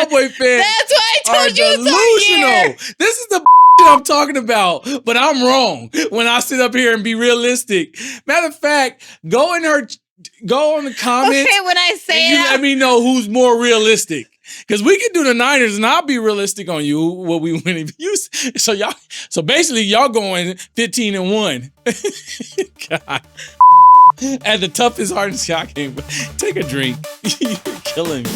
Cowboy fans That's why I are told you delusional. This is the I'm talking about, but I'm wrong when I sit up here and be realistic. Matter of fact, go on the comments. Okay, when I say and you let me know who's more realistic. Because we can do the Niners and I'll be realistic on you what we win if you. So basically y'all going 15-1. God. At the toughest, hardest shot game. Take a drink. You're killing me.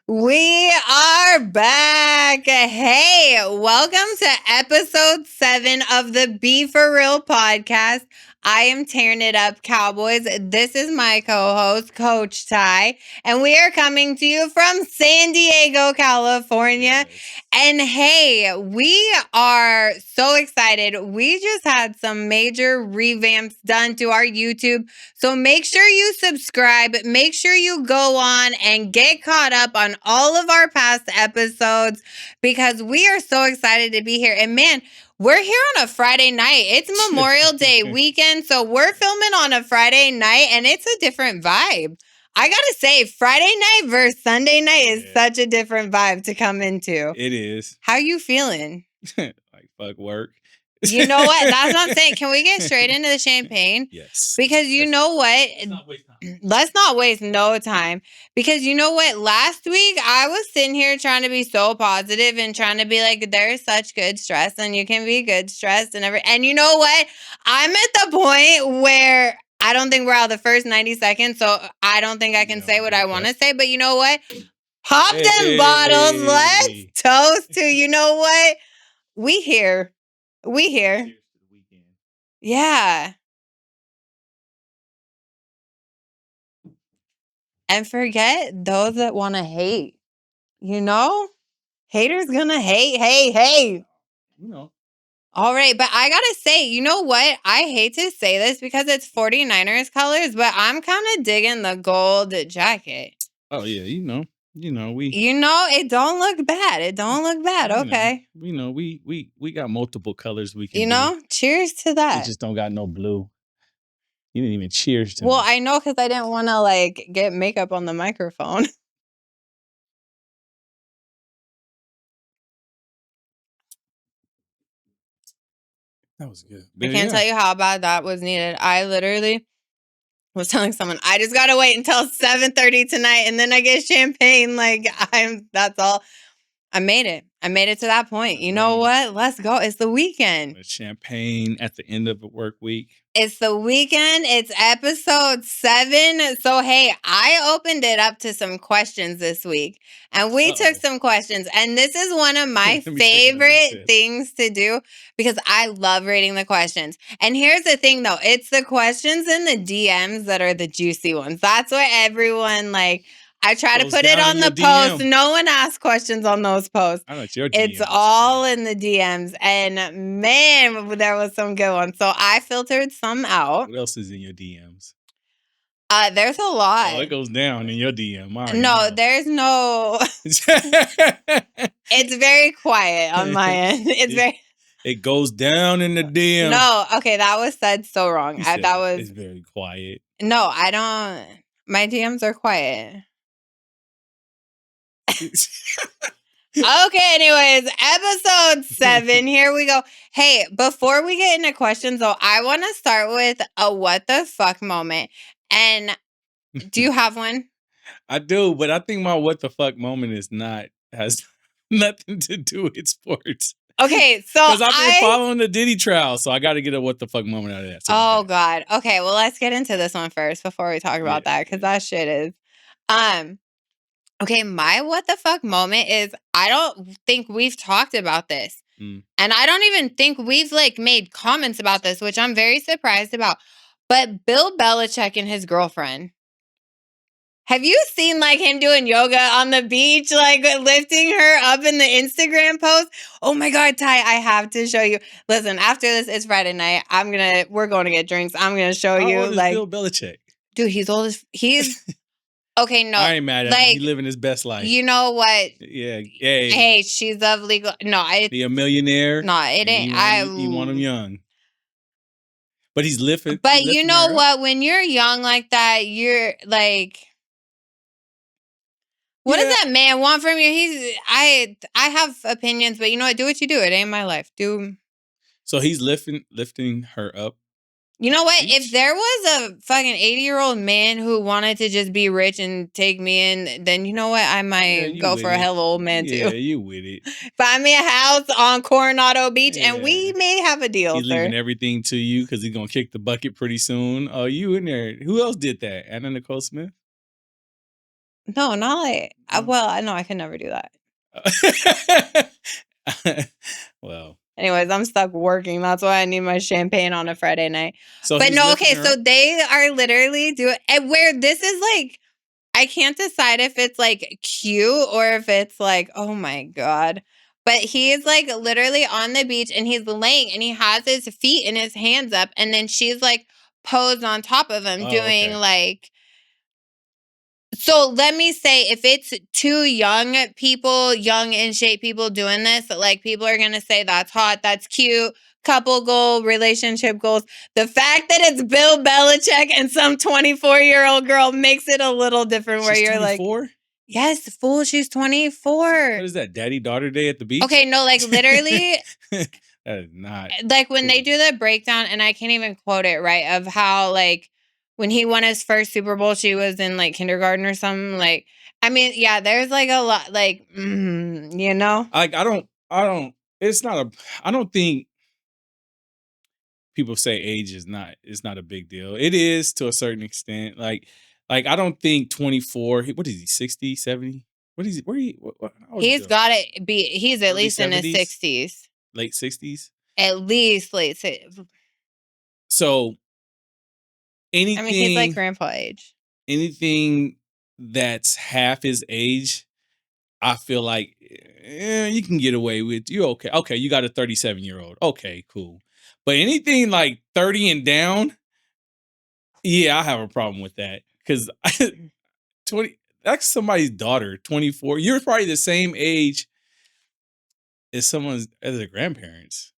We are back. Hey, welcome to episode 7 of the Be4Real Podcast. I am tearing it up, Cowboys. This is my co-host, Coach Ty, and we are coming to you from San Diego, California. And hey, we are so excited. We just had some major revamps done to our YouTube. So make sure you subscribe. Make sure you go on and get caught up on all of our past episodes because we are so excited to be here. And man, we're here on a Friday night. It's Memorial Day weekend, so we're filming on a Friday night, and it's a different vibe. I gotta say, Friday night versus Sunday night is such a different vibe to come into. It is. How you feeling? Like, fuck work. You know what? That's what I'm saying. Can we get straight into the champagne? Yes. Because you know what? Let's not waste no time. Because you know what? Last week, I was sitting here trying to be so positive and trying to be like, there's such good stress and you can be good stressed and everything. And you know what? I'm at the point where I don't think we're out of the first 90 seconds. So I don't think I can say what I want to say. But you know what? Pop them bottles. Let's toast to, you know what? We here. We here. Yeah. And forget those that want to hate. You know? Haters gonna hate. Hey. You know. All right, but I gotta say, you know what? I hate to say this because it's 49ers colors, but I'm kind of digging the gold jacket. Oh, yeah, you know, we... You know, it don't look bad. It don't look bad, okay. We got multiple colors we can You know? do. Cheers to that. We just don't got no blue. You didn't even cheers to me. Well, I know because I didn't want to, get makeup on the microphone. That was good. I can't tell you how bad that was needed. I literally was telling someone, I just got to wait until 7:30 tonight and then I get champagne. That's all. I made it. I made it to that point. You know what? Let's go. It's the weekend. Champagne at the end of a work week. It's the weekend. It's episode 7. So, hey, I opened it up to some questions this week. And we took some questions. And this is one of my favorite things to do because I love reading the questions. And here's the thing, though. It's the questions in the DMs that are the juicy ones. That's what everyone, I try to put it on the post. No one asks questions on those posts. I know it's your DMs. It's all in the DMs. And man, there was some good ones. So I filtered some out. What else is in your DMs? There's a lot. Oh, it goes down in your DM. No, there's no. It's very quiet on my end. It goes down in the DM. No, okay, that was said so wrong. It's very quiet. No, I don't. My DMs are quiet. Okay, anyways, episode 7. Here we go. Hey, before we get into questions, though, I want to start with a what the fuck moment. And do you have one? I do, but I think my what the fuck moment has nothing to do with sports. Okay, so because I've been following the Diddy trial, so I got to get a what the fuck moment out of that. Oh God. Okay, well let's get into this one first before we talk about that because that shit is. Okay, my what the fuck moment is I don't think we've talked about this. And I don't even think we've made comments about this, which I'm very surprised about. But Bill Belichick and his girlfriend. Have you seen him doing yoga on the beach, lifting her up in the Instagram post? Oh my God, Ty, I have to show you. Listen, after this, it's Friday night. We're going to get drinks. I'm gonna show you. How old is Bill Belichick? Dude, he's old as Okay, no. I ain't mad at him. He living his best life. You know what? Yeah. Hey. Hey, she's of legal. No, Be a millionaire. No, it ain't. He want him young. But he's lifting. But you know what? When you're young like that, you're like, what does that man want from you? I have opinions, but you know what? Do what you do. It ain't my life. So he's lifting her up. You know what? If there was a fucking 80-year-old man who wanted to just be rich and take me in, then you know what? I might go for a hell of an old man too. Yeah, you with it. Find me a house on Coronado Beach and we may have a deal, He's leaving everything to you because he's going to kick the bucket pretty soon. Oh, you in there. Who else did that? Anna Nicole Smith? No, not like, well, I know I could never do that. Well. Anyways, I'm stuck working. That's why I need my champagne on a Friday night. But no, okay, so they are literally doing, and where this is like, I can't decide if it's like cute or if it's like, oh my God. But he's like literally on the beach and he's laying and he has his feet and his hands up. And then she's like posed on top of him doing like, so let me say, if it's two young people, young in shape people doing this, like people are going to say that's hot, that's cute, couple goal, relationship goals. The fact that it's Bill Belichick and some 24-year-old girl makes it a little different where you're 24? Like, yes, fool, she's 24. What is that, daddy-daughter day at the beach? Okay, no, like literally. That is not. Like when they do the breakdown, and I can't even quote it right, of how like, when he won his first Super Bowl, she was in like kindergarten or something. Like, I mean, yeah, there's like a lot, like, you know? Like, I don't think people say age is not a big deal. It is to a certain extent. Like I don't think 24, what is he, 60, 70? What is he, he's got to be, he's at least 70s? In his 60s. Late 60s? At least late 60s. So, anything. I mean, he's like grandpa age. Anything that's half his age, I feel like you can get away with. You're okay. Okay, you got a 37-year-old. Okay, cool. But anything like 30 and down, yeah, I have a problem with that. Because 20, that's somebody's daughter, 24. You're probably the same age as their grandparents.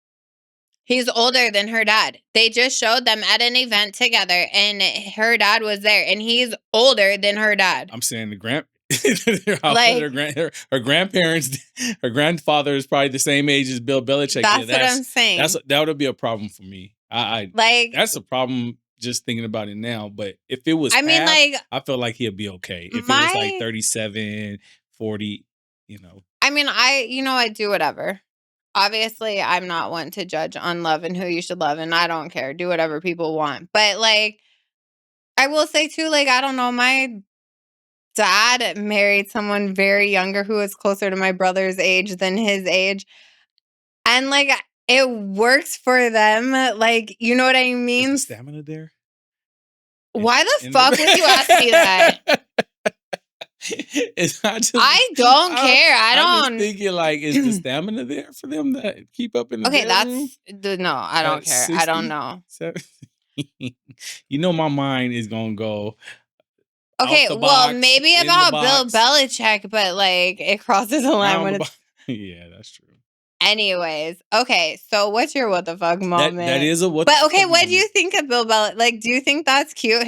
He's older than her dad. They just showed them at an event together, and her dad was there, and he's older than her dad. I'm saying her grandparents, her grandfather is probably the same age as Bill Belichick. That's what I'm saying. That would be a problem for me. That's a problem just thinking about it now. But if it was, I feel like he'd be okay. If it was like 37, 40, you know. I mean, I do whatever. Obviously, I'm not one to judge on love and who you should love, and I don't care. Do whatever people want. But, like, I will say, too, like, I don't know, my dad married someone very younger who was closer to my brother's age than his age. And, like, it works for them. Like, you know what I mean? Is the stamina there? Why the fuck would you ask me that? I don't care. I'm just thinking, like, is the stamina there for them to keep up in the bedroom? No, I don't care. 60, I don't know. You know, my mind is gonna go. Okay, well, maybe about Bill Belichick, but like it crosses the line when it's. Yeah, that's true. Anyways, okay, so what's your what the fuck moment? That is a what. But okay, what do you think of Bill Belichick? Like, do you think that's cute?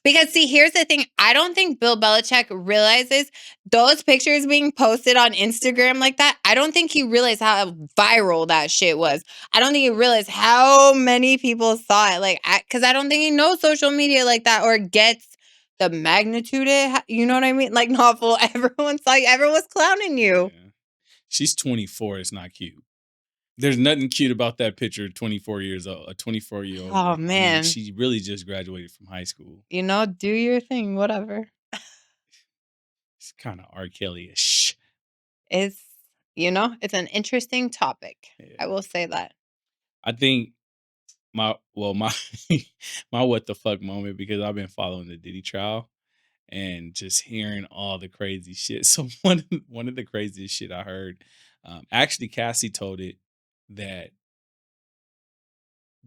Because see, here's the thing. I don't think Bill Belichick realizes those pictures being posted on Instagram like that. I don't think he realized how viral that shit was. I don't think he realized how many people saw it. Like, because I don't think he knows social media like that or gets the magnitude. You know what I mean? Like, not full. Everyone's like, everyone's clowning you. Yeah. She's 24. It's not cute. There's nothing cute about that picture. 24 years old, a 24-year-old. Oh man, I mean, she really just graduated from high school. You know, do your thing, whatever. It's kind of R. Kelly-ish. It's it's an interesting topic. Yeah. I will say that. I think my what the fuck moment, because I've been following the Diddy trial and just hearing all the crazy shit. So one of the craziest shit I heard, actually Cassie told it, that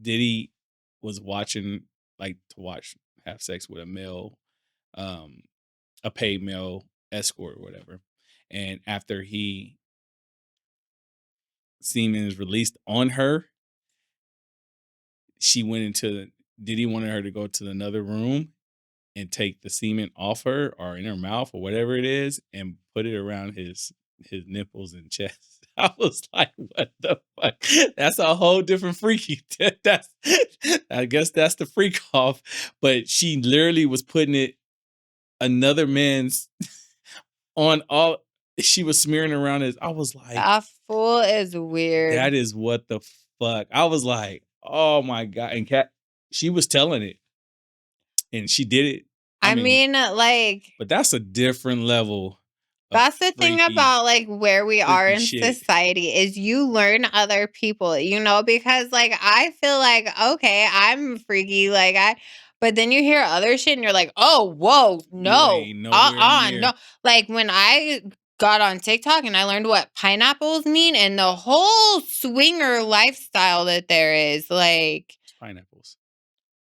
Diddy was watching, like, to have sex with a male a paid male escort or whatever. And after semen is released on her, she went into Diddy wanted her to go to another room and take the semen off her or in her mouth or whatever it is and put it around his nipples and chest. I was like, what the fuck? That's a whole different freaky. I guess that's the freak off. But she literally was putting another man's on all. She was smearing around his. I was like, that fool is weird. That is what the fuck. I was like, oh my God. And she was telling it. And she did it. I mean, like. But that's a different level. That's the thing about like where we are in society is you learn other people, because like I feel like, okay, I'm freaky. But then you hear other shit and you're like, oh, whoa, no, no. Like when I got on TikTok and I learned what pineapples mean and the whole swinger lifestyle that there is, like. It's pineapples.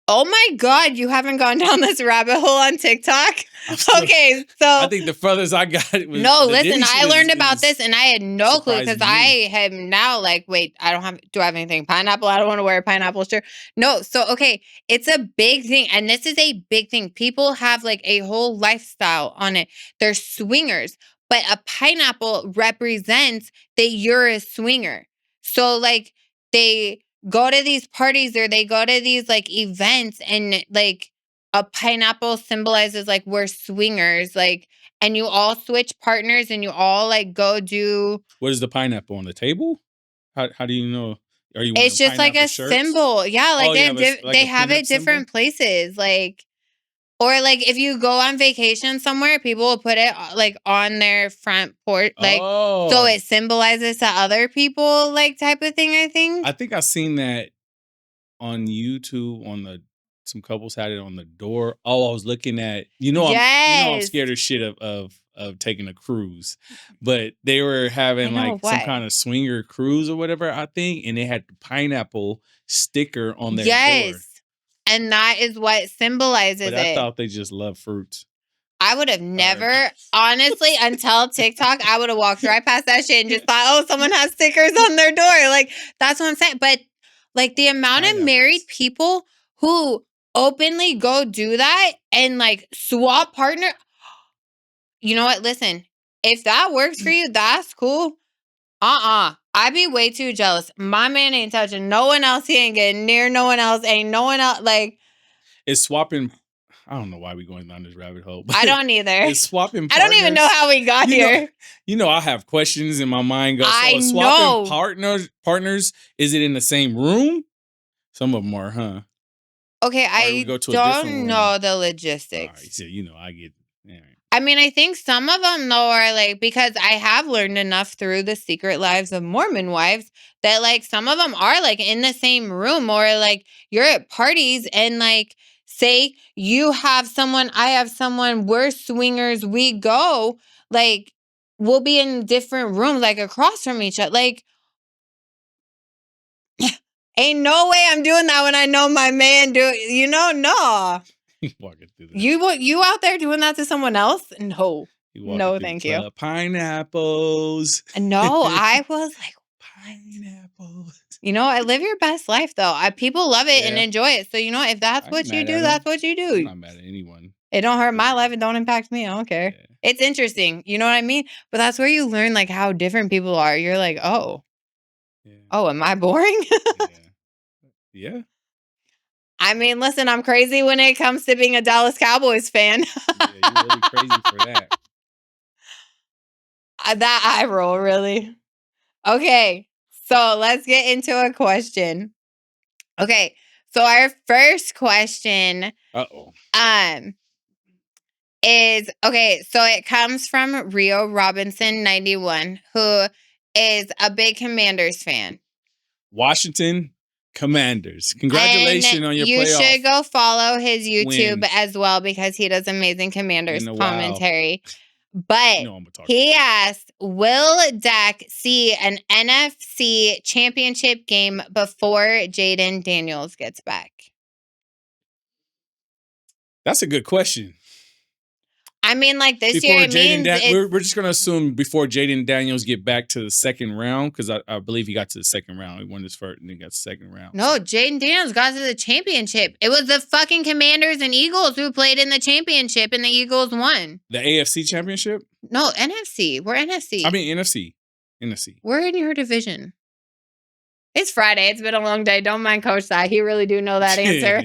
Oh my God, you haven't gone down this rabbit hole on TikTok? Okay, so. I think the furthest I got it was. No, listen, I learned about this and I had no clue because I am now like, wait, do I have anything pineapple? I don't want to wear a pineapple shirt. No, so, okay, it's a big thing. And this is a big thing. People have like a whole lifestyle on it. They're swingers, but a pineapple represents that you're a swinger. So like they go to these parties or they go to these like events and like a pineapple symbolizes like we're swingers, like, and you all switch partners and you all like go do. What is the pineapple on the table? How do you know? Are you? It's just like a shirts? symbol. Yeah, like they have it different places, like. Or like if you go on vacation somewhere, people will put it like on their front porch, like so it symbolizes to other people, like type of thing. I think I've seen that on YouTube. Some couples had it on the door. Oh, I was looking at I'm scared of shit of taking a cruise, but they were having like some kind of swinger cruise or whatever, I think, and they had the pineapple sticker on their door. And that is what symbolizes it. But I thought they just love fruits. I would have never, honestly, until TikTok, I would have walked right past that shit and just thought, oh, someone has stickers on their door. Like, that's what I'm saying. But, like, the amount of married people who openly go do that and, like, swap partner. You know what? Listen, if that works for you, that's cool. I'd be way too jealous. My man ain't touching no one else. He ain't getting near no one else. Ain't no one else. Like, it's swapping. I don't know why we going down this rabbit hole. But I don't either. It's swapping partners. I don't even know how we got here. I have questions in my mind. Swapping partners, is it in the same room? Some of them are, huh? Okay, I don't know the logistics. All right, so, I get. All right. I mean, I think some of them, though, are like, because I have learned enough through the Secret Lives of Mormon Wives that, like, some of them are, like, in the same room or, like, you're at parties and, like, say you have someone, I have someone, we're swingers, we go, like, we'll be in different rooms, like, across from each other. Like, ain't no way I'm doing that when I know my man no. Walking through that. You out there doing that to someone else? No, thank you. Pineapples. No, I was like, pineapples. I live your best life though. People love it and enjoy it. So if that's what you do, that's what you do. I'm not mad at anyone. It don't hurt my life. It don't impact me. I don't care. Yeah. It's interesting. You know what I mean? But that's where you learn like how different people are. You're like, oh, am I boring? Yeah. I mean, listen, I'm crazy when it comes to being a Dallas Cowboys fan. Yeah, you're really crazy for that. That eye roll, really. Okay, so let's get into a question. Okay, so our first question is, okay, so it comes from Rio Robinson 91, who is a big Commanders fan. Washington Commanders. Congratulations on your playoff. You should go follow his YouTube as well because he does amazing Commanders commentary. But he asked, will Dak see an NFC championship game before Jayden Daniels gets back? That's a good question. I mean, like this year, it means we're just gonna assume before Jayden Daniels get back to the second round, because I believe he got to the second round. He won his first and then got the second round. No, Jayden Daniels got to the championship. It was the fucking Commanders and Eagles who played in the championship, and the Eagles won. The AFC championship? No, NFC. We're NFC. I mean NFC. We're in your division. It's Friday. It's been a long day. Don't mind Coach Ty. He really do know that answer.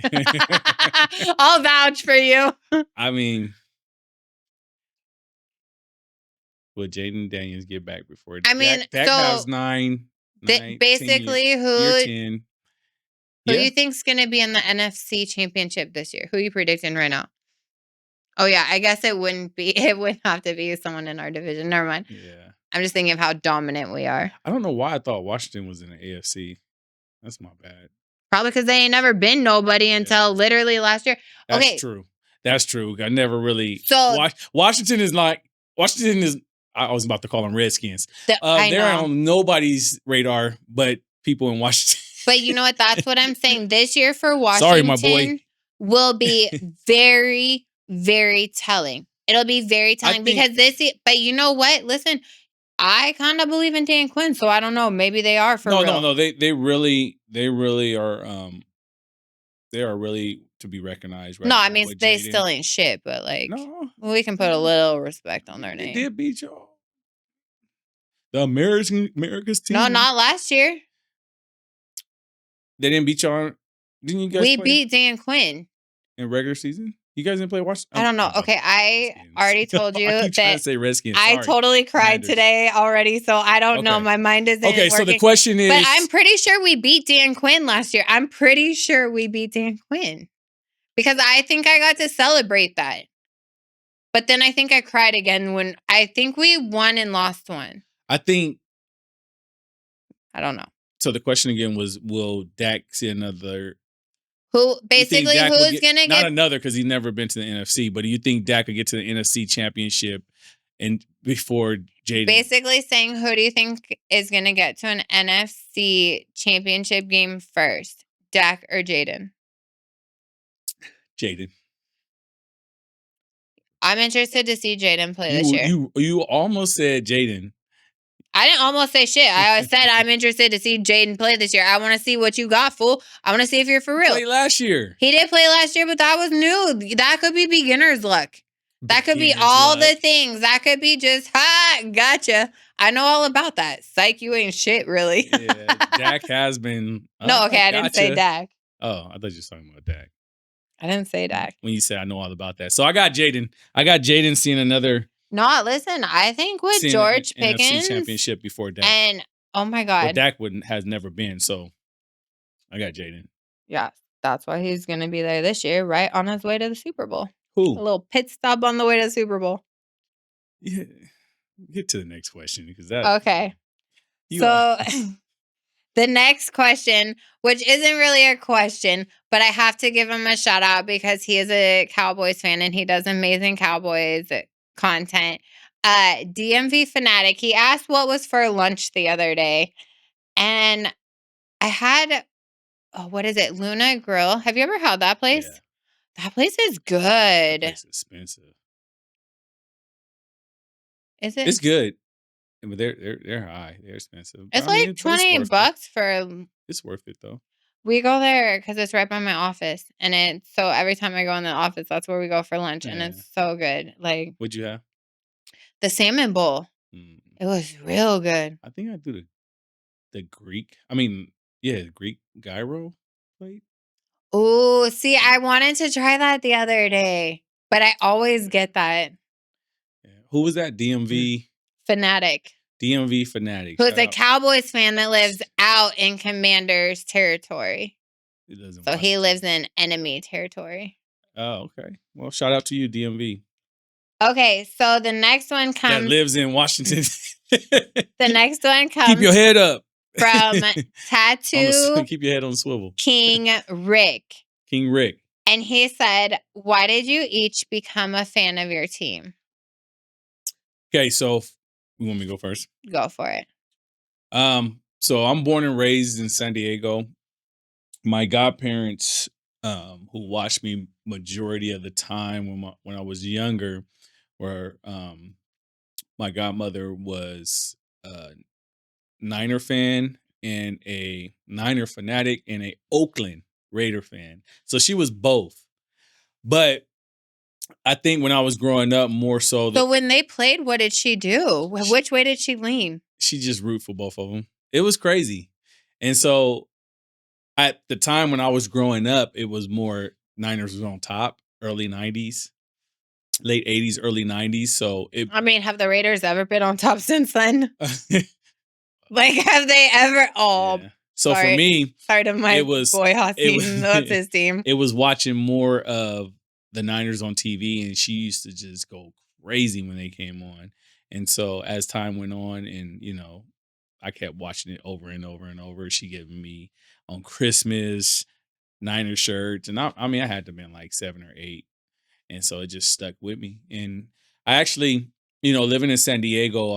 I'll vouch for you. I mean, will Jayden Daniels get back before? I mean, Dak has 9. Basically, 10, who 10. Who you think's going to be in the NFC championship this year? Who are you predicting right now? Oh, yeah. I guess it wouldn't have to be someone in our division. Never mind. Yeah. I'm just thinking of how dominant we are. I don't know why I thought Washington was in the AFC. That's my bad. Probably because they ain't never been nobody until literally last year. That's true. That's true. I never really. So Washington is. I was about to call them Redskins. They're on nobody's radar, but people in Washington. But you know what? That's what I'm saying. This year for Washington, my boy, will be very, very telling. It'll be very telling because but you know what? Listen, I kind of believe in Dan Quinn, so I don't know. Maybe they are for real. No. They really are. They are really to be recognized. Right no, I mean they still ain't shit, but like we can put a little respect on their name. They did beat y'all. The America's team. No, not last year. They didn't beat y'all. Didn't you guys? We beat Dan Quinn in regular season. You guys didn't play Washington? I don't know. Okay, I already told you that say Redskins. I totally cried today already, so I don't know. My mind isn't okay. working. So the question is, but I'm pretty sure we beat Dan Quinn last year. I'm pretty sure we beat Dan Quinn because I think I got to celebrate that. But then I think I cried again when I think we won and lost one. I don't know. So the question again was, will Dak see another? Who's going to get... Not another, because he's never been to the NFC, but do you think Dak could get to the NFC championship and before Jayden? Basically saying, who do you think is going to get to an NFC championship game first? Dak or Jayden? Jayden. I'm interested to see Jayden play this year. You almost said Jayden. I didn't almost say shit. I said I'm interested to see Jayden play this year. I want to see what you got, fool. I want to see if you're for real. He played last year. He did play last year, but that was new. That could be beginner's luck. That could be all the things. That could be just, gotcha. I know all about that. Psych, you ain't shit, really. Yeah, Dak has been. No, okay, I didn't say Dak. Oh, I thought you were talking about Dak. I didn't say Dak. When you said I know all about that. So I got Jayden. Seeing another. No, listen, I think with George Pickens NFC championship before Dak. And oh my God. But Dak has never been, so I got Jayden. Yeah, that's why he's gonna be there this year, right on his way to the Super Bowl. Who? A little pit stop on the way to the Super Bowl. Yeah. Get to the next question because that okay. So the next question, which isn't really a question, but I have to give him a shout out because he is a Cowboys fan and he does amazing Cowboys content. DMV Fanatic, he asked what was for lunch the other day, and I had what is it, Luna Grill? Have you ever had that place? Yeah. That place is good. That place is expensive. Is it? It's good, but they're high. They're expensive. It's like $20 for. It's worth it though. We go there because it's right by my office, and it's so every time I go in the office, that's where we go for lunch, and it's so good. Like, what'd you have? The salmon bowl. It was real good. I think I do the Greek. I mean, Greek gyro plate. Oh, see, I wanted to try that the other day, but I always get that. Yeah. Who was that? DMV Fanatic. DMV Fanatic. Who's a Cowboys fan that lives out in Commander's territory. So he lives in enemy territory. Oh, okay. Well, shout out to you, DMV. Okay, so the next one comes... That lives in Washington. The next one comes... Keep your head up. From Tattoo... Keep your head on the swivel. King Rick. King Rick. And he said, why did you each become a fan of your team? Okay, so... You want me to go first? Go for it. So I'm born and raised in San Diego. My godparents, who watched me majority of the time when I was younger, where my godmother was a Niner fan and a Niner fanatic and a Oakland Raider fan. So she was both. But I think when I was growing up, more so. So when they played, what did she do? Which way did she lean? She just root for both of them. It was crazy. And so at the time when I was growing up, it was more Niners was on top, early 90s, late 80s, early 90s. So I mean, have the Raiders ever been on top since then? Like, have they ever? Oh, yeah. So for me, sorry to my boy Hassan. That's his team. It was watching more of the Niners on TV, and she used to just go crazy when they came on. And so as time went on, and I kept watching it over and over and over. She giving me on Christmas Niner shirts, and I had to been like 7 or 8, and so it just stuck with me. And I actually, living in San Diego,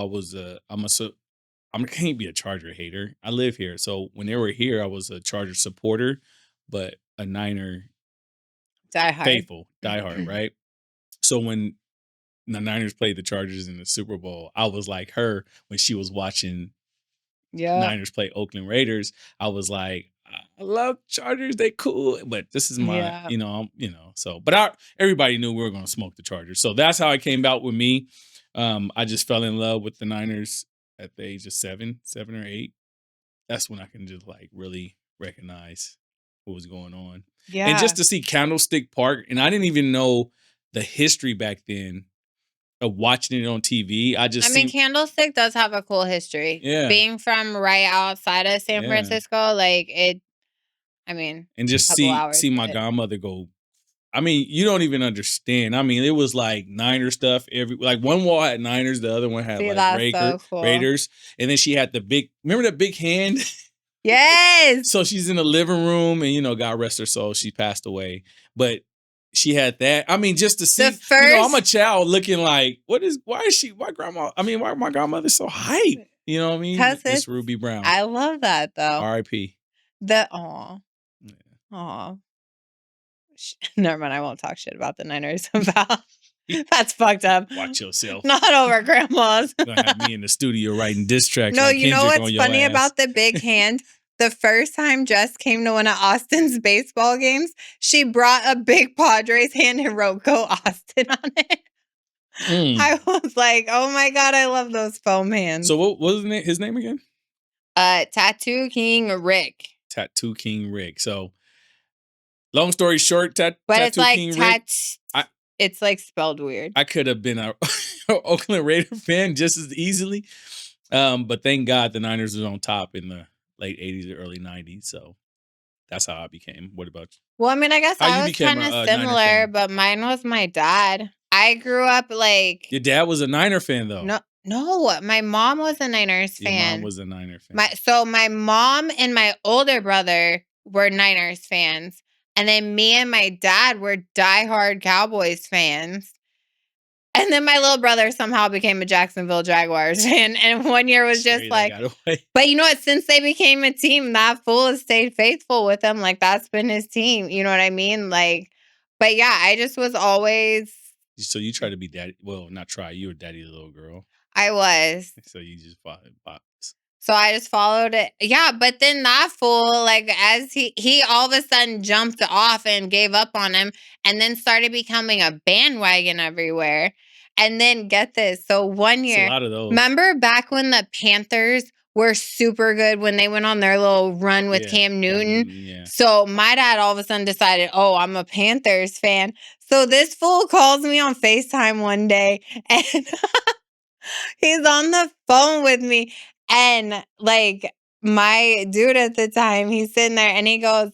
I can't be a Charger hater. I live here. So when they were here, I was a Charger supporter, but a Niner faithful, diehard, right? So when the Niners played the Chargers in the Super Bowl, I was like her when she was watching Niners play Oakland Raiders. I was like, I love Chargers. They cool. But this is my, but everybody knew we were going to smoke the Chargers. So that's how it came about with me. I just fell in love with the Niners at the age of 7 or 8. That's when I can just like really recognize what was going on. Yeah. And just to see Candlestick Park, and I didn't even know the history back then of watching it on TV. Candlestick does have a cool history. Yeah. Being from right outside of San Francisco, and just see my godmother go. You don't even understand. It was like Niner stuff. One wall had Niners, the other one had Raiders. And then she had remember the big hand? Yes. So she's in the living room and, God rest her soul, she passed away. But she had that. Just to see, I'm a child looking like, why my godmother so hype? You know what I mean? It's Ruby Brown. I love that though. R.I.P. Aw. Never mind, I won't talk shit about the Niners. That's fucked up. Watch yourself. Not over grandma's. You're gonna have me in the studio writing diss tracks. No, like you know what's funny about the big hand? The first time Jess came to one of Austin's baseball games, she brought a big Padres hand and wrote "Go Austin" on it. I was like, oh my God, I love those foam hands. So what was his name again? Tattoo King Rick. Tattoo King Rick. So long story short, but it's like King Rick. It's like spelled weird. I could have been a Oakland Raider fan just as easily. But thank God the Niners was on top in the late 80s or early 90s. So that's how I became. What about you? Well, I guess I was kind of similar, but mine was my dad. I grew up like... Your dad was a Niner fan, though. No, my mom was a Niners fan. Your mom was a Niner fan. So my mom and my older brother were Niners fans. And then me and my dad were diehard Cowboys fans. And then my little brother somehow became a Jacksonville Jaguars fan. And one year was just like, but you know what? Since they became a team, that fool has stayed faithful with them. Like, that's been his team. You know what I mean? Like, but yeah, I just was always. So you tried to be daddy. Well, not try. You were daddy little girl. I was. So you just followed pops. So I just followed it. Yeah, but then that fool, like, as he all of a sudden jumped off and gave up on him and then started becoming a bandwagon everywhere. And then get this. So one year, a lot of those. Remember back when the Panthers were super good when they went on their little run with Cam Newton? Yeah. So my dad all of a sudden decided, oh, I'm a Panthers fan. So this fool calls me on FaceTime one day and he's on the phone with me. And like my dude at the time, he's sitting there and he goes,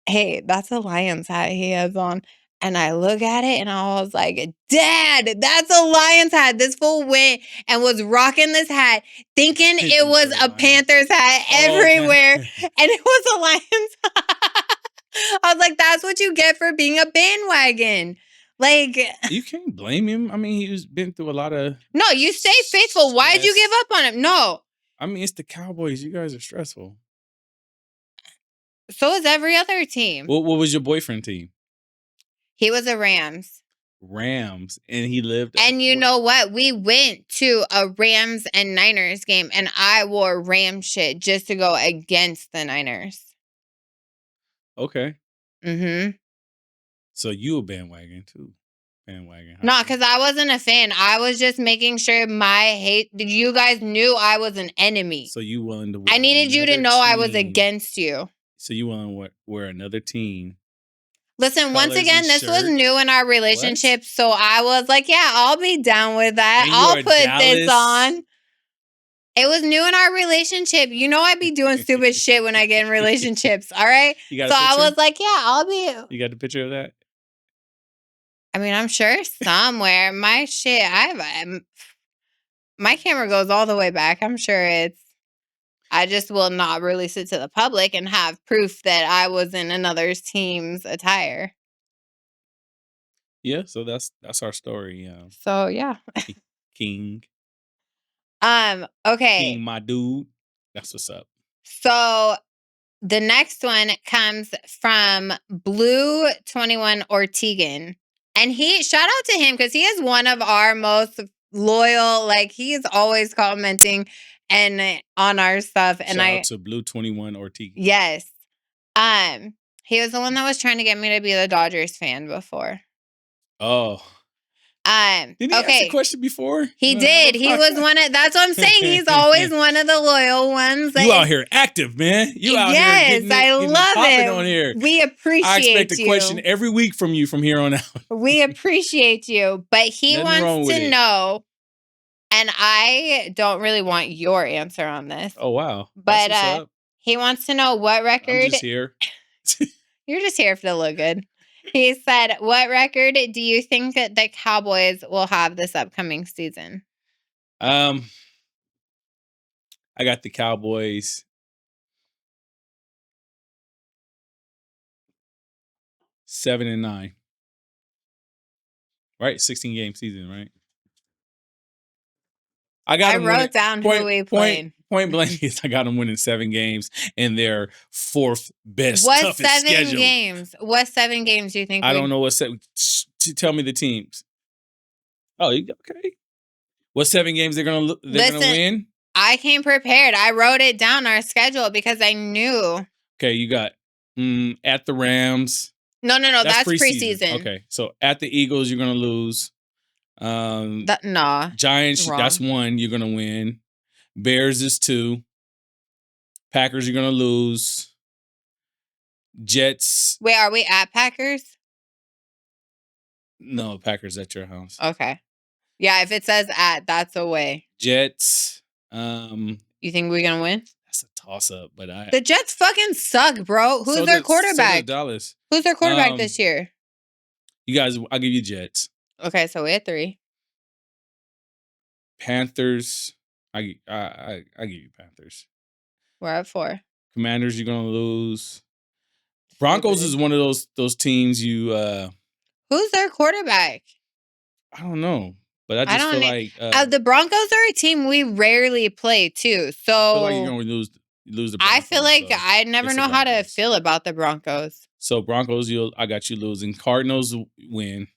hey, that's a Lions hat he has on. And I look at it and I was like, Dad, that's a Lions hat. This fool went and was rocking this hat thinking it was a Panthers hat everywhere. And it was a Lions hat. I was like, that's what you get for being a bandwagon. Like, you can't blame him. He's been through a lot of. No, you stay faithful. Why'd you give up on him? No. It's the Cowboys. You guys are stressful. So is every other team. What was your boyfriend team? He was a Rams. Rams, and he lived. And you know what? We went to a Rams and Niners game, and I wore Ram shit just to go against the Niners. Okay. Mm-hmm. So you a bandwagon too. Bandwagon. No, because I wasn't a fan. I was just making sure you guys knew I was an enemy. So you willing to I needed you to know I was against you. So you willing to wear another team. Listen, once again, this was new in our relationship, so I was like, yeah, I'll be down with that. I'll put this on. It was new in our relationship. You know I be doing stupid shit when I get in relationships, all right? So I was like, yeah, I'll be. You got the picture of that? I mean, I'm sure somewhere. My shit, my camera goes all the way back. I'm sure I just will not release it to the public and have proof that I was in another team's attire. Yeah, so that's our story. So yeah. King. Okay. King, my dude. That's what's up. So the next one comes from Blue 21 Ortega. And shout out to him because he is one of our most loyal, like he is always commenting and on our stuff. And shout out to Blue 21 Ortega. Yes. He was the one that was trying to get me to be the Dodgers fan before. Oh. Didn't he ask the question before? He did. He was one of. That's what I'm saying. He's always one of the loyal ones. You out here active, man. You out here. Yes, I love it. On here. We appreciate you. I expect a question every week from you from here on out. We appreciate you, but he wants to know, and I don't really want your answer on this. Oh wow! But he wants to know what record. I'm just here. You're just here for the look good. He said, what record do you think that the Cowboys will have this upcoming season? I got the Cowboys 7-9. Right? 16-game season, right? I wrote down who we played. Point blank is I got them winning 7 games in their 4th best, toughest schedule. What 7 games do you think? I don't know what 7. Tell me the teams. Oh, okay. What 7 games they're gonna win? I came prepared. I wrote it down our schedule because I knew. Okay, you got at the Rams. No. That's preseason. Okay, so at the Eagles you're gonna lose. Giants, that's 1 you're gonna win. Bears is 2. Packers you're gonna lose. Jets. Wait, are we at Packers? No, Packers at your house. Okay. Yeah, if it says at, that's away. Jets. You think we're gonna win? That's a toss up, but the Jets fucking suck, bro. Who's their quarterback? So Dallas. Who's their quarterback this year? You guys, I'll give you Jets. Okay, so we're at 3. Panthers. I give you Panthers. We're at 4. Commanders, you're gonna lose. Broncos is one of those teams you. Who's their quarterback? I don't know, but I just feel like the Broncos are a team we rarely play too. So I feel like you're gonna lose the Broncos, I feel like I never know how to feel about the Broncos. So Broncos, I got you losing. Cardinals win.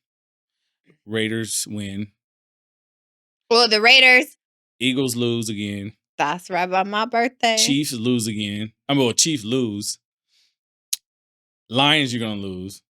Raiders win. Well, the Raiders. Eagles lose again. That's right about my birthday. Chiefs lose again. Chiefs lose. Lions, you're going to lose.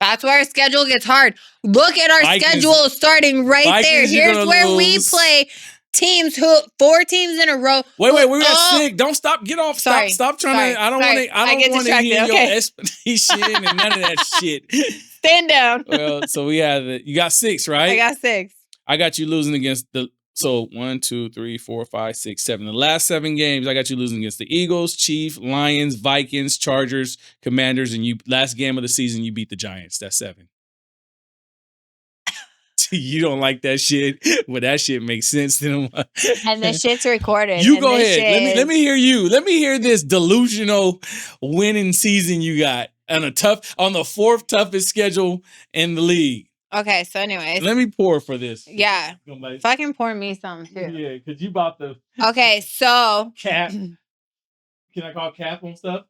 That's where our schedule gets hard. Look at our schedule starting right there. Here's where we play teams 4 teams in a row. Wait, we're at 6. Don't stop. Get off. Sorry. Stop trying to. I don't want to hear your explanation and none of that shit. Stand down. Well, so we have you got 6, right? I got 6. I got you losing against so 1, 2, 3, 4, 5, 6, 7. The last 7 games, I got you losing against the Eagles, Chiefs, Lions, Vikings, Chargers, Commanders, and last game of the season, you beat the Giants. That's 7. You don't like that shit, but that shit makes sense to them. And the shit's recorded. You go ahead. Let me hear you. Let me hear this delusional winning season you got on the 4th toughest schedule in the league. Okay, so anyways. Let me pour for this. Yeah. Fucking pour me some too. Yeah, because you bought the... Okay, so... Cap. Can I call cap on stuff?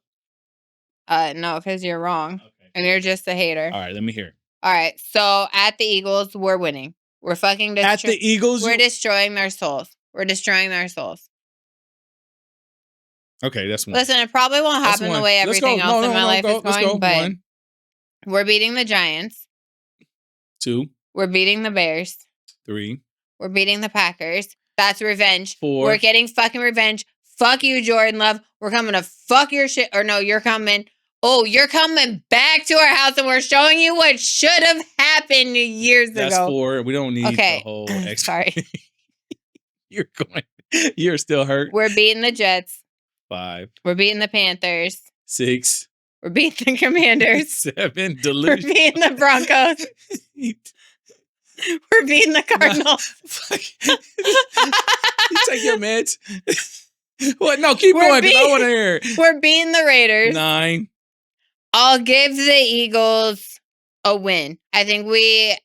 No, because you're wrong. Okay. And you're just a hater. All right, let me hear. All right. So at the Eagles, we're winning. We're fucking At the Eagles? We're destroying their souls. We're destroying their souls. Okay, that's one. Listen, it probably won't happen the way everything else in my life is going, but one. We're beating the Giants. 2. We're beating the Bears. 3. We're beating the Packers. That's revenge. 4. We're getting fucking revenge. Fuck you, Jordan Love. We're coming to fuck your shit. Or no, you're coming. Oh, you're coming back to our house and we're showing you what should have happened years ago. That's 4. We don't need the whole Sorry. You're still hurt. We're beating the Jets. 5. We're beating the Panthers. 6. We're beating the Commanders. 7. We're beating the Broncos. We're beating the Cardinals. You take your meds. What? No, keep going because I want to hear it. We're beating the Raiders. 9. I'll give the Eagles a win. I think we're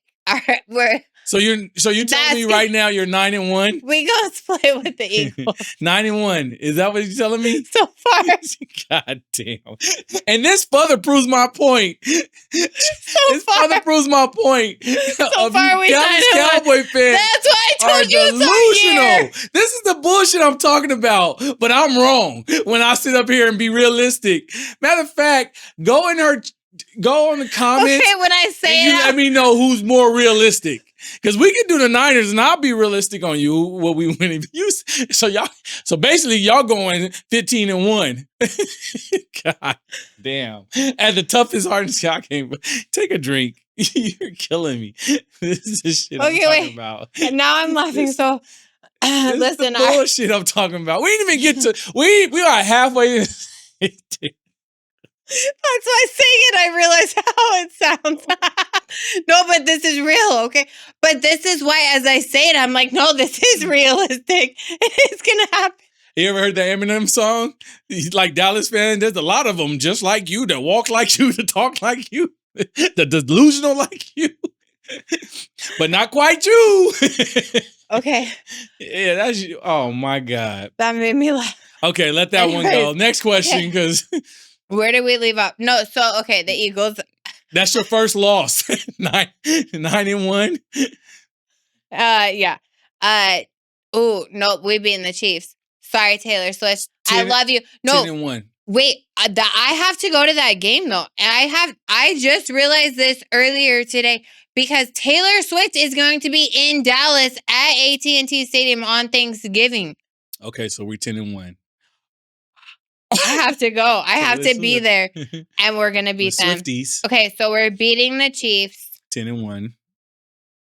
So you're telling me right now you're 9-1? We gonna split with the Eagles. 9-1. Is that what you're telling me? So far. God damn. And this further proves my point. Further proves my point. So far we Dallas Cowboy fans. That's why I told you delusional. This is the bullshit I'm talking about. But I'm wrong when I sit up here and be realistic. Matter of fact, go on the comments. Okay, when I say and let me know who's more realistic. Because we can do the Niners and I'll be realistic on you what we win if you. So basically y'all going 15-1. God damn. At the toughest, hardest shot game. Take a drink. You're killing me. This is shit I'm talking about. And now I'm laughing. Listen, the bullshit I'm talking about. We didn't even get to. We are halfway. That's why saying it, I realize how it sounds. No, but this is real, okay? But this is why, as I say it, I'm like, no, this is realistic. It's gonna happen. You ever heard the Eminem song? He's like Dallas fan. There's a lot of them just like you that walk like you, that talk like you, that delusional like you, but not quite you. Okay. Yeah, that's you. Oh my God. That made me laugh. Okay, let that one go. Next question, because. Where did we leave up? No, so okay, the Eagles. That's your first loss. 9-1. Yeah. Oh no, we beating the Chiefs. Sorry, Taylor Swift. I love you. No, 10-1. Wait, I have to go to that game though, and I just realized this earlier today because Taylor Swift is going to be in Dallas at AT&T Stadium on Thanksgiving. Okay, so we're 10-1. I have to go. I have to be there, and we're gonna beat them. Swifties. Okay, so we're beating the Chiefs. 10-1.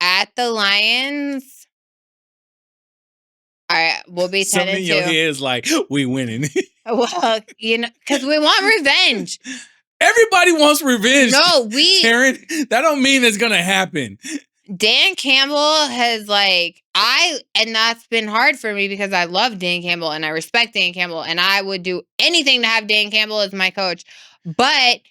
At the Lions. All right, we'll be 10-2. Something in your head is like, we winning. Well, because we want revenge. Everybody wants revenge. No, Taryn, that don't mean it's gonna happen. Dan Campbell has and that's been hard for me because I love Dan Campbell and I respect Dan Campbell and I would do anything to have Dan Campbell as my coach. But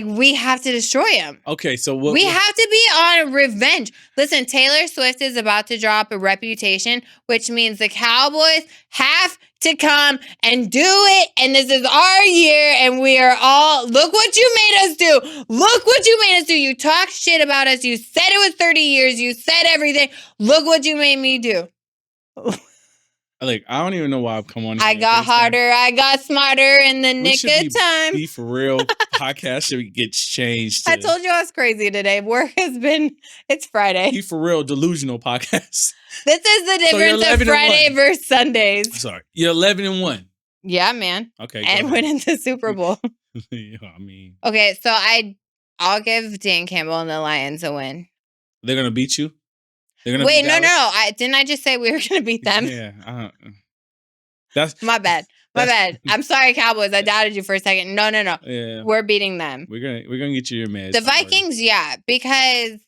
we have to destroy him. Okay, so we have to be on revenge. Listen, Taylor Swift is about to drop a Reputation, which means the Cowboys have to come and do it. And this is our year. And we are all, look what you made us do. Look what you made us do. You talk shit about us. You said it was 30 years. You said everything. Look what you made me do. I don't even know why I've come on here. I got harder. I got smarter in the nick of time. Be4Real Podcast should get changed. I told you I was crazy today. Work has been, it's Friday. Be4Real Delusional Podcast. This is the difference of Friday versus Sundays. Sorry. You're 11-1. Yeah, man. Okay. And winning the Super Bowl. Okay, so I'll give Dan Campbell and the Lions a win. They're going to beat you? Wait, no. Didn't I just say we were going to beat them? Yeah. That's my bad. My bad. I'm sorry, Cowboys. I doubted you for a second. No. Yeah. We're beating them. We're gonna get you your meds. The Vikings, yeah, because.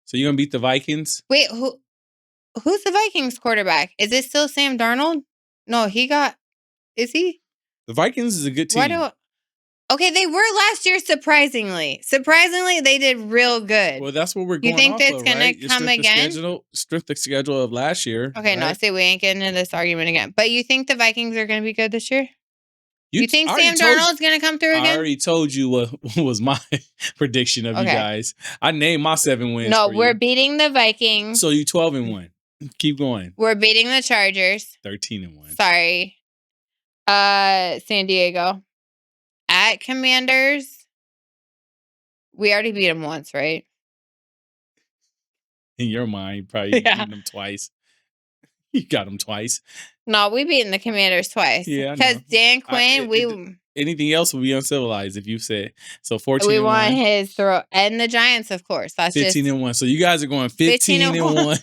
So you're gonna beat the Vikings? Wait, who's the Vikings quarterback? Is it still Sam Darnold? No, is he? The Vikings is a good team. Okay, they were last year, surprisingly. Surprisingly, they did real good. Well, that's what we're going You think off that's of, going right? to come again? Strength of schedule of last year. Okay, right? no, see, we ain't getting into this argument again. But you think the Vikings are going to be good this year? You think I already Sam Darnold's going to come through I again? already told you what was my prediction of you guys. I named my 7 wins. No, for we're you. beating the Vikings. So you 12-1. Keep going. We're beating the Chargers. 13-1. Sorry. San Diego. At Commanders. We already beat them once, right? In your mind, probably beating them twice. You got them twice. No, we beaten the Commanders twice. Yeah, because Dan Quinn, anything else would be uncivilized if you said so. 14. We want his throw, and the Giants, of course. That's 15-1. So you guys are going 15-1.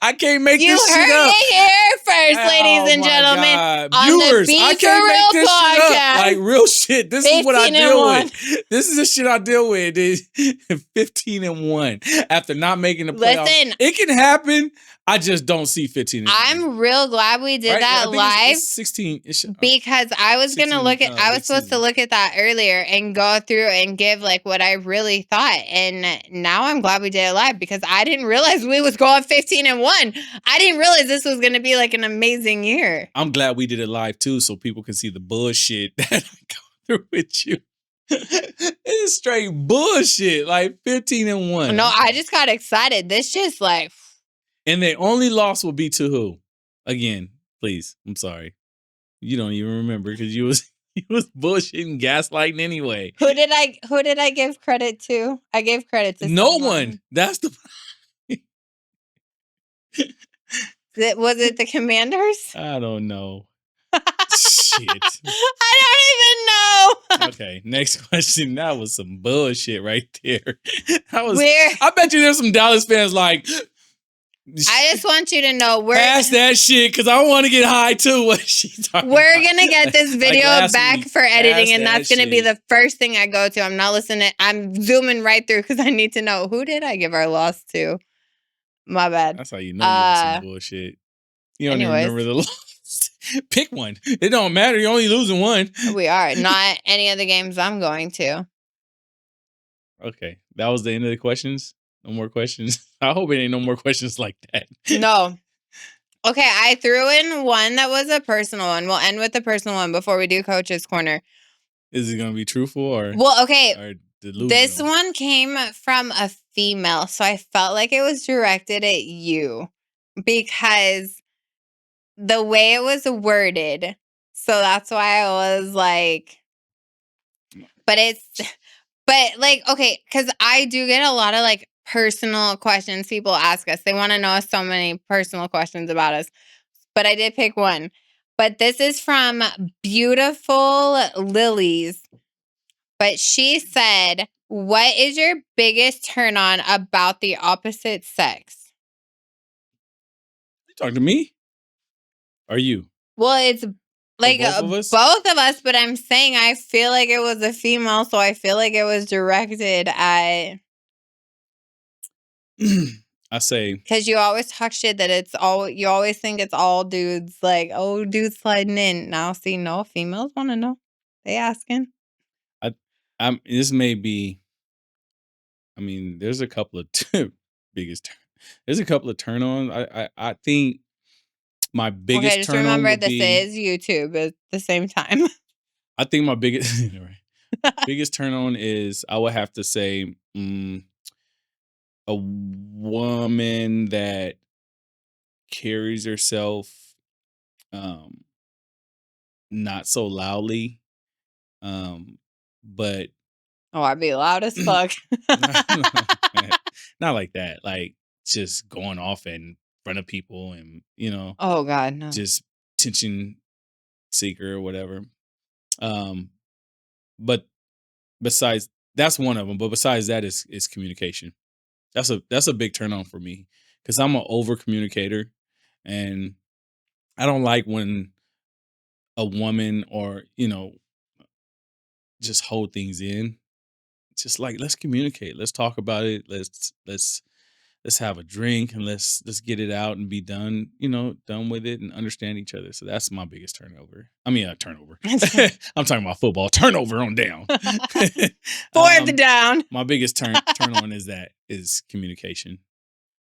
I can't make this shit up. You heard it here first, ladies and gentlemen. On Viewers, the I can't make this Be4Real shit up. Like real shit. This is what I deal with. This is the shit I deal with. 15-1 after not making the playoffs. Listen, it can happen. I just don't see 15-1. I'm real glad we did that live. It's 16 because I was gonna look at. I was supposed to look at that earlier and go through and give like what I really thought. And now I'm glad we did it live because I didn't realize we was going 15-1. I didn't realize this was gonna be like an amazing year. I'm glad we did it live too, so people can see the bullshit that I go through with you. It's straight bullshit, like 15-1. No, I just got excited. This just like. And the only loss will be to who? Again, please. I'm sorry. You don't even remember because you was bullshitting, gaslighting anyway. Who did I give credit to? I gave credit to no someone. one. That's the. Was it the Commanders? I don't know. Shit. I don't even know. Okay, next question. That was some bullshit right there. I bet you there's some Dallas fans like. I just want you to know pass that shit because I want to get high too. What she talking We're about? Gonna get this video back for editing, and that's gonna be the first thing I go to. I'm not listening. I'm zooming right through because I need to know who did I give our loss to. My bad. That's how you know you're some bullshit. You don't even remember the loss. Pick one. It don't matter. You're only losing one. We are not any of the games I'm going to. Okay, that was the end of the questions. No more questions. I hope it ain't no more questions like that. No. Okay, I threw in one that was a personal one. We'll end with the personal one before we do Coach's Corner. Is it going to be truthful or? Well, okay. Or delusional? This one came from a female, so I felt like it was directed at you because the way it was worded. So that's why I was like, but like, okay, because I do get a lot of like personal questions people ask us. They want to know so many personal questions about us. But I did pick one. But this is from beautiful Lilies. But she said, what is your biggest turn on about the opposite sex? You talking to me? Or you? Well, it's like both of us, but I'm saying I feel like it was a female, so I feel like it was directed at... I say... Because you always talk shit that it's all... You always think it's all dudes, like, oh, dudes sliding in. Now, see, no, females want to know. They asking. This may be... I mean, there's a couple of there's a couple of turn-ons. I think my biggest just turn-on remember would this be, is YouTube at the same time. I think my biggest biggest turn-on is, I would have to say, a woman that carries herself not so loudly, but Oh, I'd be loud as fuck. not like that. Like just going off in front of people and, Oh, God, no. just attention seeker or whatever. But besides, that's one of them. But besides that is communication. That's a big turn on for me because I'm an over communicator, and I don't like when a woman or just hold things in. Just like, let's communicate, let's talk about it, let's have a drink and let's get it out and be done, done with it and understand each other. So that's my biggest turnover. Turnover. I'm talking about football. Turnover on down. Fourth down. My biggest turn on is communication.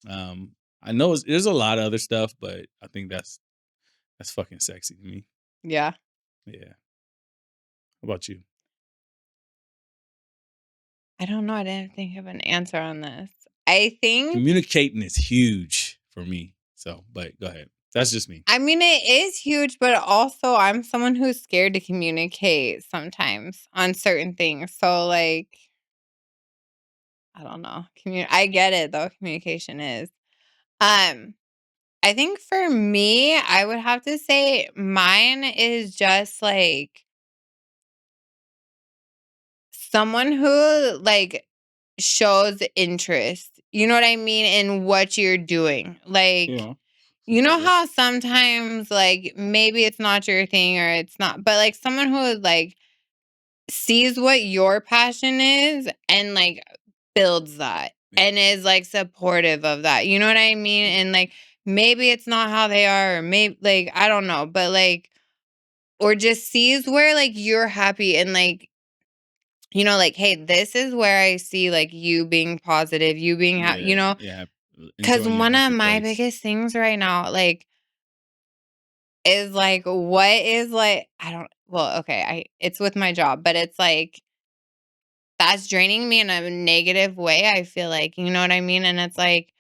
I know there's a lot of other stuff, but I think that's That's fucking sexy to me. Yeah. Yeah. How about you? I don't know. I didn't think of an answer on this. I think Communicating is huge for me. So, but go ahead. That's just me. I mean, it is huge, but also I'm someone who's scared to communicate sometimes on certain things. So, like, I don't know. I get it though. Communication is. I think for me, I would have to say mine is just like someone who like shows interest. You know what I mean in what you're doing. Like, Yeah. you know how sometimes like maybe it's not your thing or it's not, but like someone who like sees what your passion is and like builds that and is like supportive of that. You know what I mean? And like maybe it's not how they are, or maybe like I don't know, but like or just sees where like you're happy and like you know like hey, this is where I see like you being positive, you being you know, Yeah. cuz Enjoying your one of happy my place. biggest things right now like is like what is like I don't well okay, it's with my job, but it's like that's draining me in a negative way, I feel like, you know what I mean? And it's like,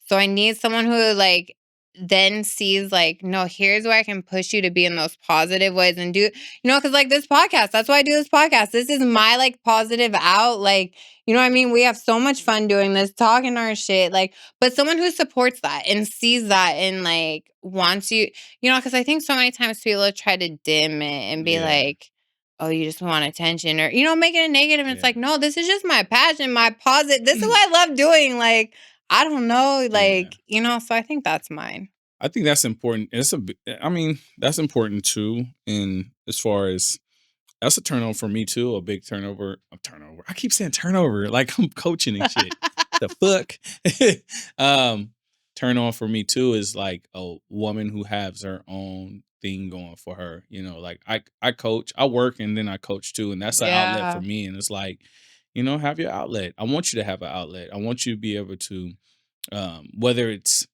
so I need someone who like then sees like, no, here's where I can push you to be in those positive ways and do, you know, because like this podcast, that's why I do this podcast. This is my like positive out. Like, you know what I mean? We have so much fun doing this, talking our shit. Like, but someone who supports that and sees that and like wants you, you know, because I think so many times people try to dim it and be like, oh, you just want attention or, you know, make it a negative. And it's like, no, this is just my passion, my positive. This is what I love doing. Like, I don't know, like, you know, so I think that's mine. I think that's important. I mean, that's important too. And as far as that's a turnover for me too, a big turnover. I keep saying turnover like I'm coaching and shit. The fuck? Turn on for me too is like a woman who has her own thing going for her. You know, like I coach, I work and then I coach too. And that's an outlet for me. And it's like, you know, have your outlet. I want you to have an outlet. I want you to be able to whether it's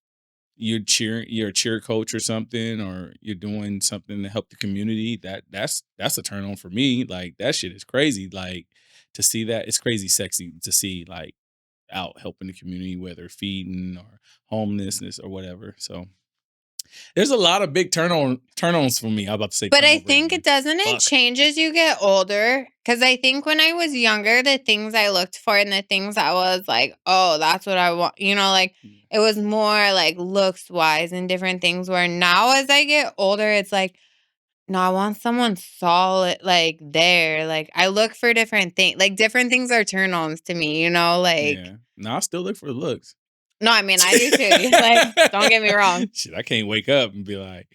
you're a cheer coach or something, or you're doing something to help the community, that's a turn on for me. Like that shit is crazy. Like to see that, it's crazy sexy to see like out helping the community, whether feeding or homelessness or whatever. So there's a lot of big turn-ons for me. I'm about to say, but I think it doesn't it change as you get older? Because I think when I was younger, the things I looked for and the things I was like, oh, that's what I want, you know, like it was more like looks wise and different things. Where now as I get older, it's like, no, I want someone solid, like there. Like I look for different things. Like different things are turn-ons to me, you know, like. Yeah. No, I still look for the looks. No, I mean I do too. Like, don't get me wrong. Shit, I can't wake up and be like,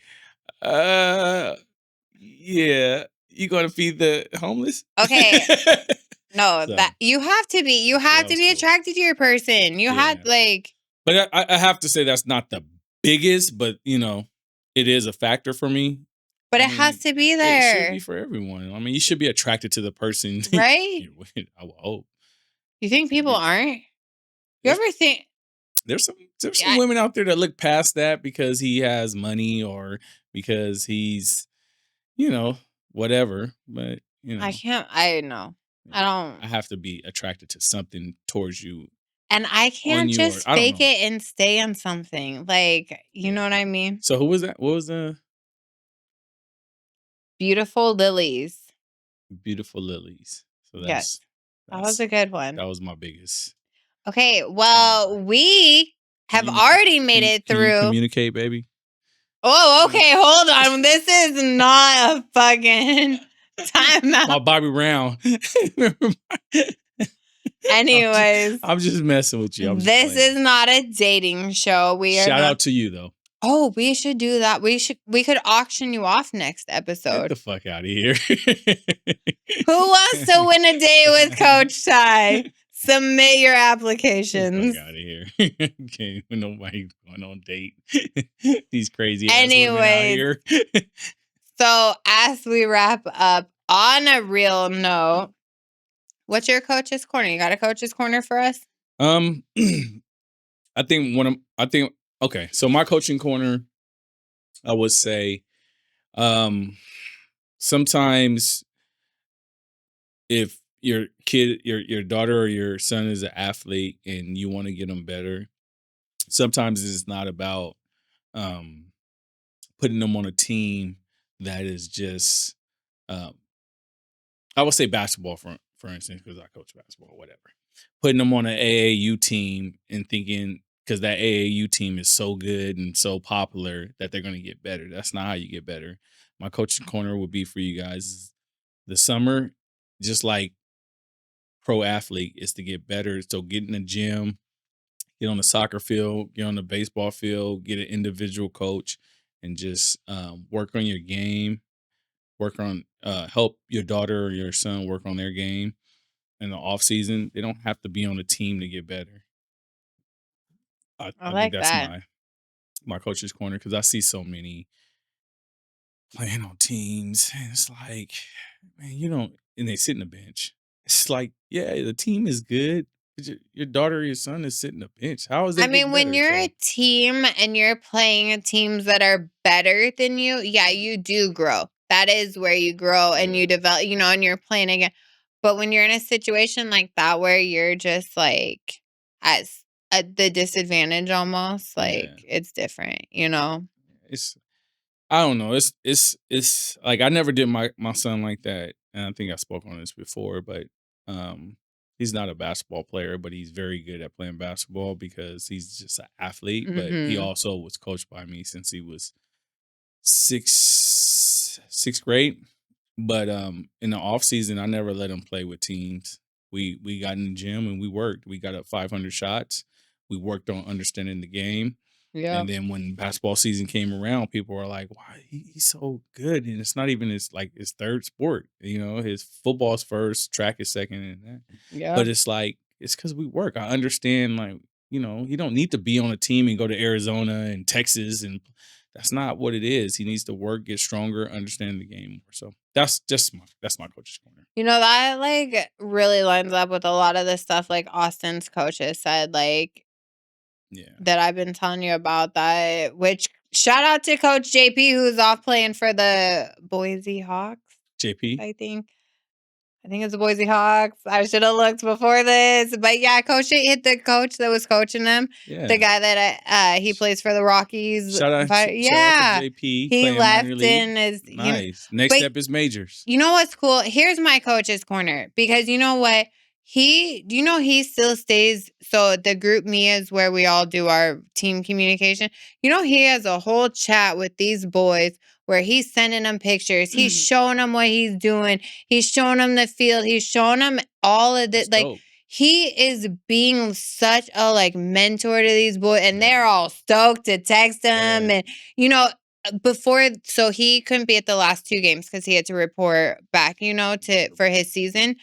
yeah, you gonna feed the homeless? Okay. No, So, that you have to be cool. attracted to your person. You have like. But I have to say that's not the biggest, but you know, it is a factor for me. But it has to be there. It should be for everyone. I mean, you should be attracted to the person, right? I will hope. You think people aren't? You ever think there's some women out there that look past that because he has money or because he's, you know, whatever. But you know, I know. I don't. I have to be attracted to something towards you. And I can't just fake it and stay on something. Like, you know what I mean? So who was that? What was the Beautiful Lilies? Beautiful Lilies. So yes. That was a good one. That was my biggest. Okay, well, we have already made it through. Can you communicate, baby? Oh, okay, hold on. This is not a fucking timeout. My Bobby Brown. Anyways. I'm just messing with you. This is not a dating show. Shout out to you, though. Oh, we should do that. We could auction you off next episode. Get the fuck out of here. Who wants to win a date with Coach Ty? Submit your applications. Get the fuck out of here. Okay, nobody's going on date. These crazy ass women out here. So as we wrap up on a real note, what's your coach's corner? You got a coach's corner for us? Okay, so my coaching corner, I would say, Sometimes if your kid, your daughter or your son is an athlete and you want to get them better, sometimes it's not about um, putting them on a team that is just, um, I would say basketball for instance, because I coach basketball, whatever. Putting them on an AAU team and thinking because that AAU team is so good and so popular that they're going to get better. That's not how you get better. My coaching corner would be for you guys the summer, just like pro athlete, is to get better. So get in the gym, get on the soccer field, get on the baseball field, get an individual coach, and just work on your game. Work on help your daughter or your son work on their game in the off season. They don't have to be on a team to get better. I I think like that's that. my coach's corner because I see so many playing on teams, and it's like, man, you don't. And they sit in the bench. It's like, yeah, the team is good. But your daughter or your son is sitting the bench. How is they I getting mean, when better? you're So a team and you're playing teams that are better than you, yeah, you do grow. That is where you grow and you yeah, develop, and you're playing again. But when you're in a situation like that where you're just like at the disadvantage almost, yeah, like it's different. it's I don't know. It's like I never did my son like that, and I think I spoke on this before, but he's not a basketball player, but he's very good at playing basketball because he's just an athlete. But he Mm-hmm. also was coached by me since he was sixth grade. But in the off season, I never let him play with teams. We got in the gym and we worked. We got up 500 shots. We worked on understanding the game. Yeah. And then when basketball season came around, people were like, "Wow, he's so good!" And it's not even his third sport. His football's first, track is second, and that. Yeah. But it's like it's because we work. I understand, like he don't need to be on a team and go to Arizona and Texas, and that's not what it is. He needs to work, get stronger, understand the game more. So that's my coach's corner. That like really lines up with a lot of the stuff like Austin's coaches said, like Yeah, that I've been telling you about that, which shout out to Coach JP who's off playing for the Boise Hawks, JP. I think. I think it's the Boise Hawks. I should have looked before this. But yeah, Coach hit the coach that was coaching him. The Yeah, guy that he plays for the Rockies. shout out to Yeah. JP He playing minor left league. and Nice. Next but step is majors. you know what's cool? Here's my coach's corner because you know what? He still stays. So the group me is where we all do our team communication. He has a whole chat with these boys where he's sending them pictures. He's showing them what he's doing. He's showing them the field. He's showing them all of That's this. Like dope. he is being such a like mentor to these boys, and Yeah. they're all stoked to text him. Yeah. And so he couldn't be at the last two games because he had to report back, for his season.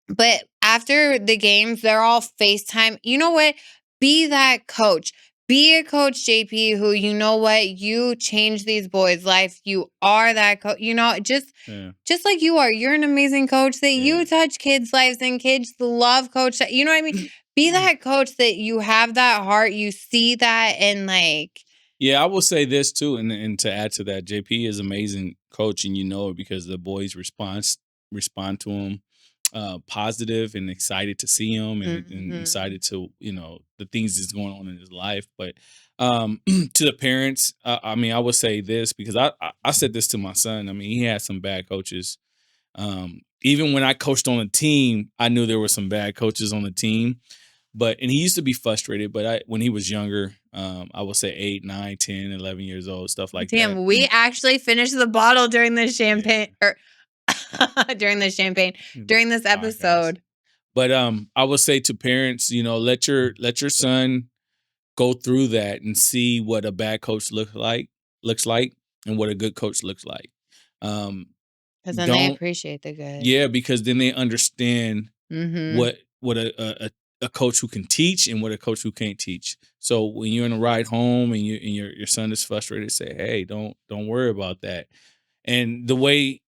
But after the games, they're all FaceTime. You know what? Be that coach. Be a coach, JP, who you know what? You change these boys' life. You are that coach. Yeah. Just like you are. You're an amazing coach that Yeah. you touch kids' lives and kids love coach. You know what I mean? Be that coach that you have that heart. You see that and like. Yeah, I will say this too, and to add to that, JP is amazing coach, and you know it because the boys respond to him positive and excited to see him and Mhm. excited to the things that's going on in his life. But to the parents, I mean, I would say this because I said this to my son. I mean, he had some bad coaches. Even when I coached on a team, I knew there were some bad coaches on the team. And he used to be frustrated, but when he was younger, I would say 8, 9, 10, 11 years old, stuff like that. Damn, we actually finished the bottle during the champagne Yeah. or during the champagne during this Podcast. episode. But I would say to parents, let your son go through that and see what a bad coach looks like and what a good coach looks like. Because then they Don't appreciate the good. Yeah, because then they understand Mm-hmm. what a coach who can teach and what a coach who can't teach. So when you're in a ride home and your son is frustrated, say, "Hey, don't worry about that." And the way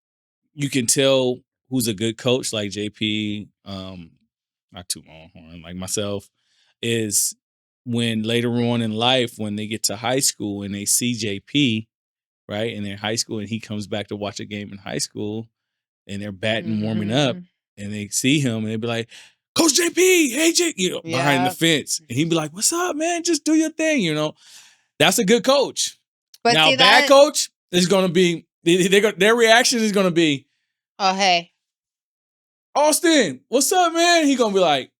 you can tell who's a good coach, like JP, not too long horn, like myself, is when later on in life, when they get to high school and they see JP right? And they're in high school, and he comes back to watch a game in high school, and they're batting, warming up, and they see him, and they be like, Coach JP, hey, Jake, behind the fence. And he'd be like, what's up, man? Just do your thing, That's a good coach. But now, bad coach is going to be, their reaction is going to be, oh, hey. Austin, what's up, man? He going to be like,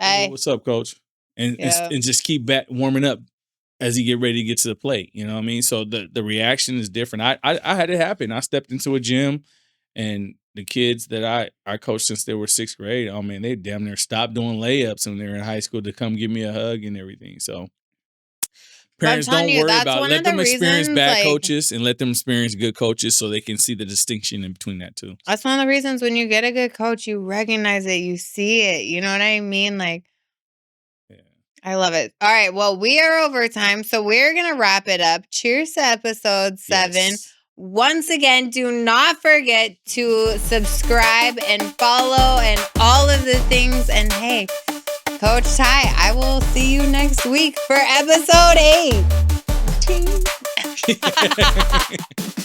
hey, what's up, coach? And just keep warming up as he get ready to get to the plate. You know what I mean? So the reaction is different. I had it happen. I stepped into a gym, and the kids that I coached since they were 6th grade, oh man, they damn near stopped doing layups when they were in high school to come give me a hug and everything. So parents, don't worry about it. Let them experience bad coaches and let them experience good coaches so they can see the distinction in between that too. That's one of the reasons when you get a good coach, you recognize it, you see it. You know what I mean? Like, I love it. All right. Well, we are over time, so we're going to wrap it up. Cheers to episode 7. Yes. Once again, do not forget to subscribe and follow and all of the things. And hey, Coach Ty, I will see you next week for episode 8.